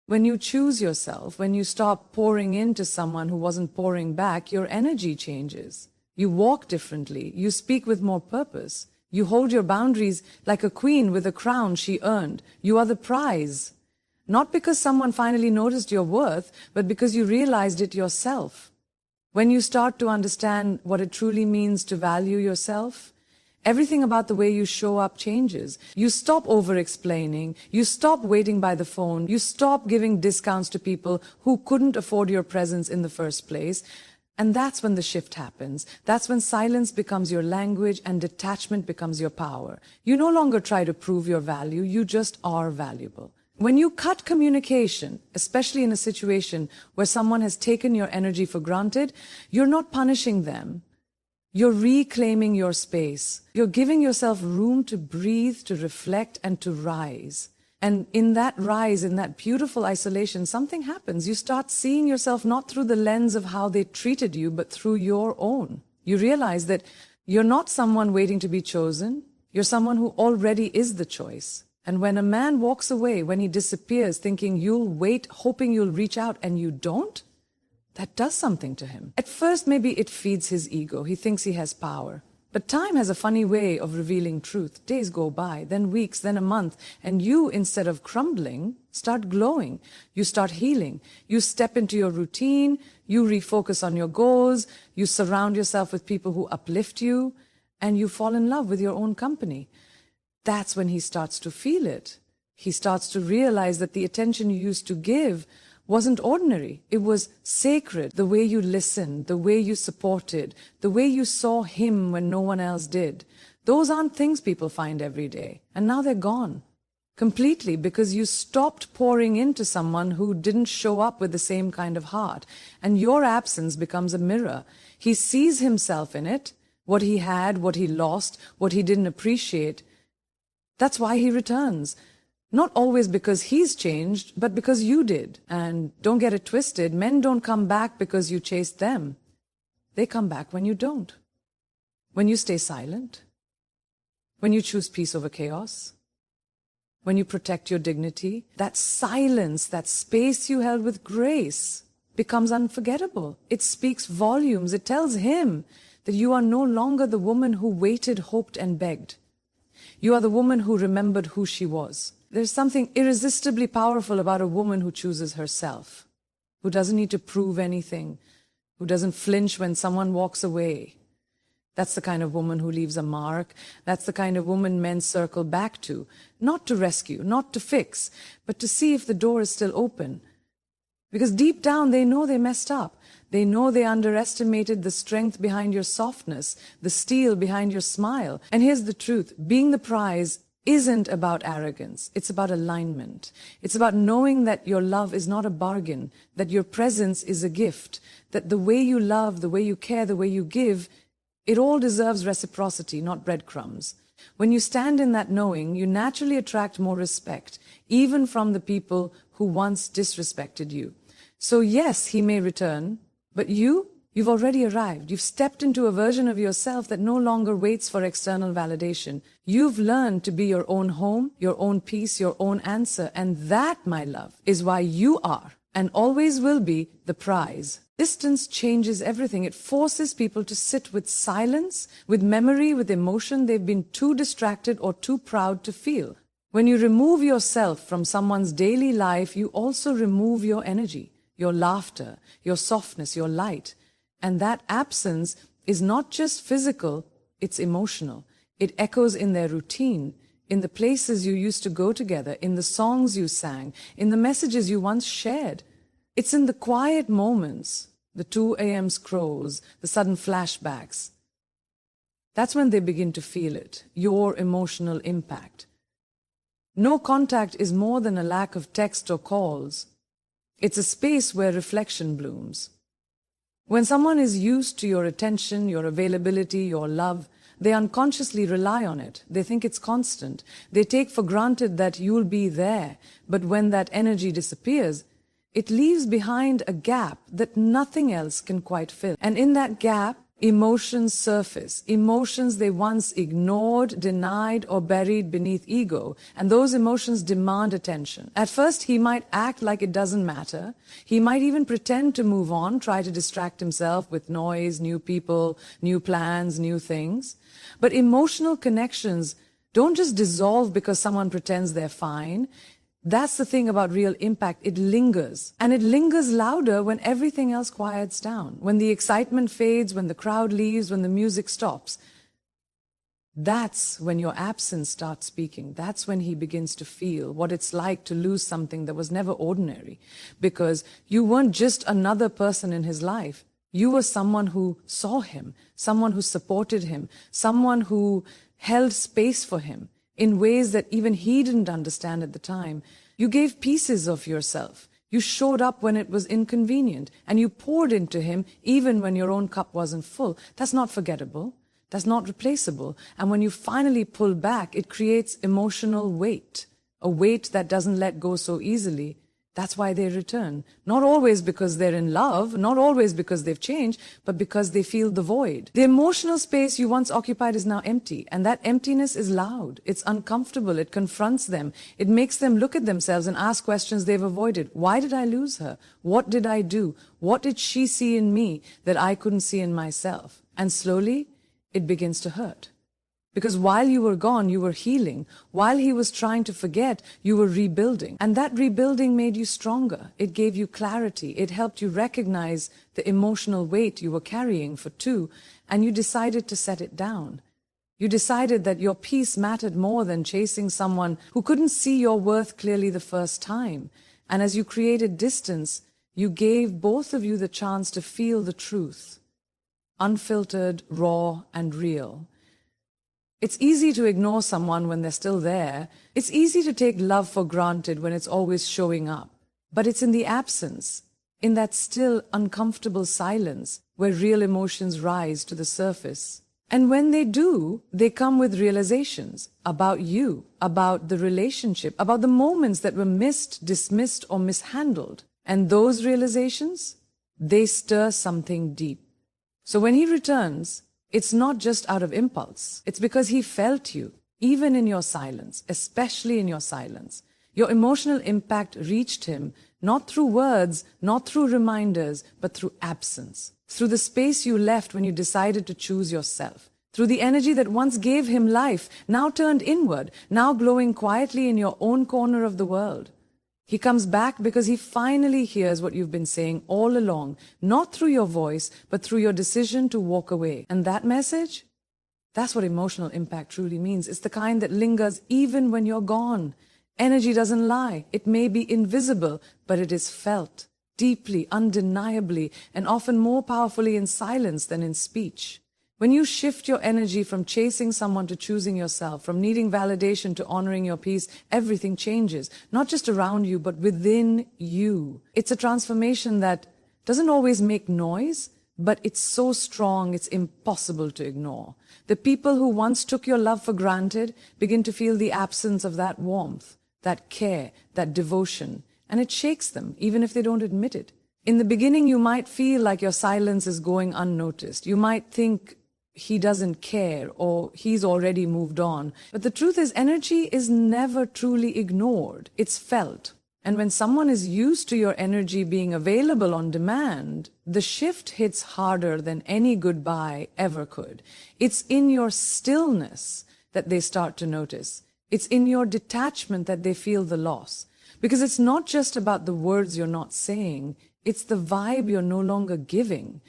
When you choose yourself, when you stop pouring into someone who wasn't pouring back, your energy changes. You walk differently. You speak with more purpose. You hold your boundaries like a queen with a crown she earned. You are the prize. Not because someone finally noticed your worth, but because you realized it yourself. When you start to understand what it truly means to value yourself, everything about the way you show up changes. You stop over-explaining. You stop waiting by the phone. You stop giving discounts to people who couldn't afford your presence in the first place. And that's when the shift happens. That's when silence becomes your language and detachment becomes your power. You no longer try to prove your value. You just are valuable. When you cut communication, especially in a situation where someone has taken your energy for granted, you're not punishing them. You're reclaiming your space. You're giving yourself room to breathe, to reflect, and to rise. And in that rise, in that beautiful isolation, something happens. You start seeing yourself not through the lens of how they treated you, but through your own. You realize that you're not someone waiting to be chosen. You're someone who already is the choice. And when a man walks away, when he disappears, thinking you'll wait, hoping you'll reach out, and you don't, that does something to him. At first, maybe it feeds his ego. He thinks he has power. But time has a funny way of revealing truth. Days go by, then weeks, then a month, and you, instead of crumbling, start glowing. You start healing. You step into your routine. You refocus on your goals. You surround yourself with people who uplift you, and you fall in love with your own company. That's when he starts to feel it. He starts to realize that the attention you used to give wasn't ordinary. It was sacred. The way you listened, the way you supported, the way you saw him when no one else did. Those aren't things people find every day. And now they're gone. Completely, because you stopped pouring into someone who didn't show up with the same kind of heart. And your absence becomes a mirror. He sees himself in it, what he had, what he lost, what he didn't appreciate. That's why he returns. Not always because he's changed, but because you did. And don't get it twisted, men don't come back because you chased them. They come back when you don't. When you stay silent. When you choose peace over chaos. When you protect your dignity. That silence, that space you held with grace becomes unforgettable. It speaks volumes. It tells him that you are no longer the woman who waited, hoped, and begged. You are the woman who remembered who she was. There's something irresistibly powerful about a woman who chooses herself, who doesn't need to prove anything, who doesn't flinch when someone walks away. That's the kind of woman who leaves a mark. That's the kind of woman men circle back to, not to rescue, not to fix, but to see if the door is still open. Because deep down they know they messed up. They know they underestimated the strength behind your softness, the steel behind your smile. And here's the truth. Being the prize isn't about arrogance. It's about alignment. It's about knowing that your love is not a bargain, that your presence is a gift, that the way you love, the way you care, the way you give, it all deserves reciprocity, not breadcrumbs. When you stand in that knowing, you naturally attract more respect, even from the people who once disrespected you. So yes, he may return, but you've already arrived. You've stepped into a version of yourself that no longer waits for external validation. You've learned to be your own home, your own peace, your own answer. And that, my love, is why you are and always will be the prize. Distance changes everything. It forces people to sit with silence, with memory, with emotion they've been too distracted or too proud to feel. When you remove yourself from someone's daily life, you also remove your energy, your laughter, your softness, your light. And that absence is not just physical, it's emotional. It echoes in their routine, in the places you used to go together, in the songs you sang, in the messages you once shared. It's in the quiet moments, the 2 a.m. scrolls, the sudden flashbacks. That's when they begin to feel it, your emotional impact. No contact is more than a lack of text or calls. It's a space where reflection blooms. When someone is used to your attention, your availability, your love, they unconsciously rely on it. They think it's constant. They take for granted that you'll be there. But when that energy disappears, it leaves behind a gap that nothing else can quite fill. And in that gap, Emotions surface. Emotions they once ignored, denied, or buried beneath ego. And those emotions demand attention. At first, he might act like it doesn't matter. He might even pretend to move on, try to distract himself with noise, new people, new plans, new things. But emotional connections don't just dissolve because someone pretends they're fine. That's the thing about real impact. It lingers. And it lingers louder when everything else quiets down. When the excitement fades, when the crowd leaves, when the music stops. That's when your absence starts speaking. That's when he begins to feel what it's like to lose something that was never ordinary. Because you weren't just another person in his life. You were someone who saw him, someone who supported him, someone who held space for him in ways that even he didn't understand at the time. You gave pieces of yourself. You showed up when it was inconvenient, and you poured into him even when your own cup wasn't full. That's not forgettable. That's not replaceable. And when you finally pull back, it creates emotional weight, a weight that doesn't let go so easily. That's why they return. Not always because they're in love, not always because they've changed, but because they feel the void. The emotional space you once occupied is now empty, and that emptiness is loud. It's uncomfortable. It confronts them. It makes them look at themselves and ask questions they've avoided. Why did I lose her? What did I do? What did she see in me that I couldn't see in myself? And slowly, it begins to hurt. Because while you were gone, you were healing. While he was trying to forget, you were rebuilding. And that rebuilding made you stronger. It gave you clarity. It helped you recognize the emotional weight you were carrying for two, and you decided to set it down. You decided that your peace mattered more than chasing someone who couldn't see your worth clearly the first time. And as you created distance, you gave both of you the chance to feel the truth. Unfiltered, raw, and real. It's easy to ignore someone when they're still there. It's easy to take love for granted when it's always showing up. But it's in the absence, in that still uncomfortable silence, where real emotions rise to the surface. And when they do, they come with realizations about you, about the relationship, about the moments that were missed, dismissed, or mishandled. And those realizations, they stir something deep. So when he returns, it's not just out of impulse. It's because he felt you, even in your silence, especially in your silence. Your emotional impact reached him, not through words, not through reminders, but through absence. Through the space you left when you decided to choose yourself. Through the energy that once gave him life, now turned inward, now glowing quietly in your own corner of the world. He comes back because he finally hears what you've been saying all along, not through your voice, but through your decision to walk away. And that message? That's what emotional impact truly means. It's the kind that lingers even when you're gone. Energy doesn't lie. It may be invisible, but it is felt, deeply, undeniably, and often more powerfully in silence than in speech. When you shift your energy from chasing someone to choosing yourself, from needing validation to honoring your peace, everything changes, not just around you, but within you. It's a transformation that doesn't always make noise, but it's so strong it's impossible to ignore. The people who once took your love for granted begin to feel the absence of that warmth, that care, that devotion, and it shakes them, even if they don't admit it. In the beginning, you might feel like your silence is going unnoticed. You might think he doesn't care or he's already moved on. But the truth is, energy is never truly ignored. It's felt. And when someone is used to your energy being available on demand, the shift hits harder than any goodbye ever could. It's in your stillness that they start to notice. It's in your detachment that they feel the loss. Because it's not just about the words you're not saying, it's the vibe you're no longer giving.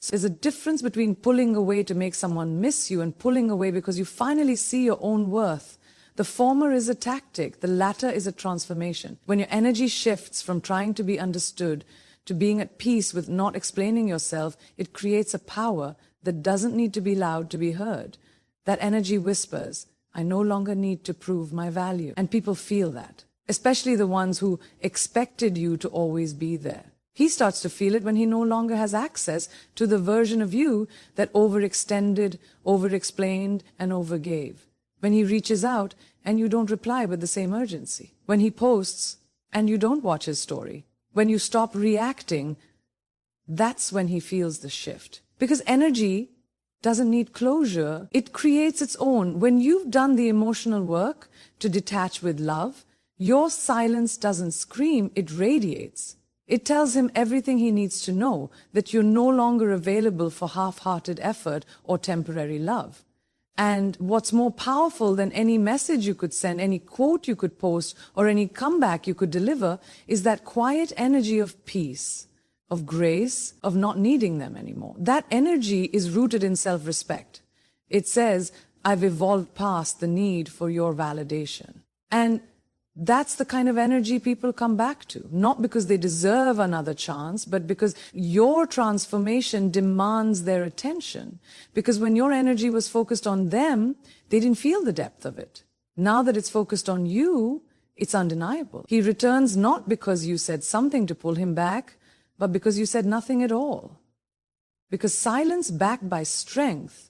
There's a difference between pulling away to make someone miss you and pulling away because you finally see your own worth. The former is a tactic, the latter is a transformation. When your energy shifts from trying to be understood to being at peace with not explaining yourself, it creates a power that doesn't need to be loud to be heard. That energy whispers, I no longer need to prove my value. And people feel that, especially the ones who expected you to always be there. He starts to feel it when he no longer has access to the version of you that overextended, over-explained, and overgave. When he reaches out and you don't reply with the same urgency. When he posts and you don't watch his story. When you stop reacting, that's when he feels the shift. Because energy doesn't need closure. It creates its own. When you've done the emotional work to detach with love, your silence doesn't scream, it radiates. It tells him everything he needs to know, that you're no longer available for half-hearted effort or temporary love. And what's more powerful than any message you could send, any quote you could post, or any comeback you could deliver is that quiet energy of peace, of grace, of not needing them anymore. That energy is rooted in self-respect. It says, I've evolved past the need for your validation. And that's the kind of energy people come back to, not because they deserve another chance, but because your transformation demands their attention. Because when your energy was focused on them, they didn't feel the depth of it. Now that it's focused on you, it's undeniable. He returns not because you said something to pull him back, but because you said nothing at all. Because silence backed by strength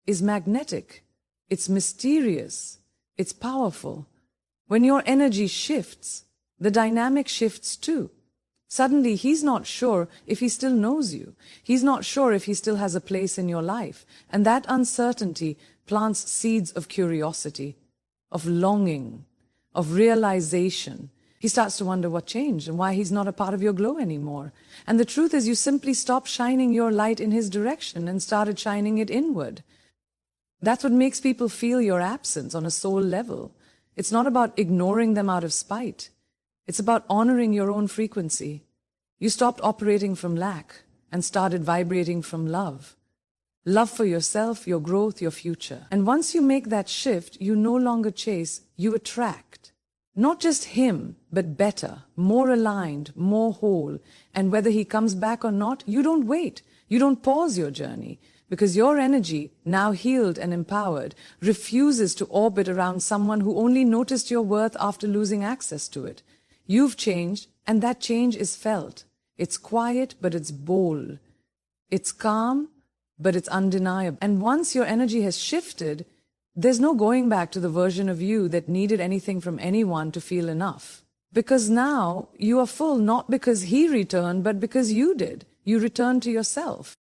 is magnetic, it's mysterious, it's powerful. When your energy shifts, the dynamic shifts too. Suddenly, he's not sure if he still knows you. He's not sure if he still has a place in your life. And that uncertainty plants seeds of curiosity, of longing, of realization. He starts to wonder what changed and why he's not a part of your glow anymore. And the truth is, you simply stopped shining your light in his direction and started shining it inward. That's what makes people feel your absence on a soul level. It's not about ignoring them out of spite. It's about honoring your own frequency. You stopped operating from lack and started vibrating from love. Love for yourself, your growth, your future. And once you make that shift, you no longer chase, you attract. Not just him, but better, more aligned, more whole. And whether he comes back or not, you don't wait. You don't pause your journey. Because your energy, now healed and empowered, refuses to orbit around someone who only noticed your worth after losing access to it. You've changed, and that change is felt. It's quiet, but it's bold. It's calm, but it's undeniable. And once your energy has shifted, there's no going back to the version of you that needed anything from anyone to feel enough. Because now you are full, not because he returned, but because you did. You returned to yourself.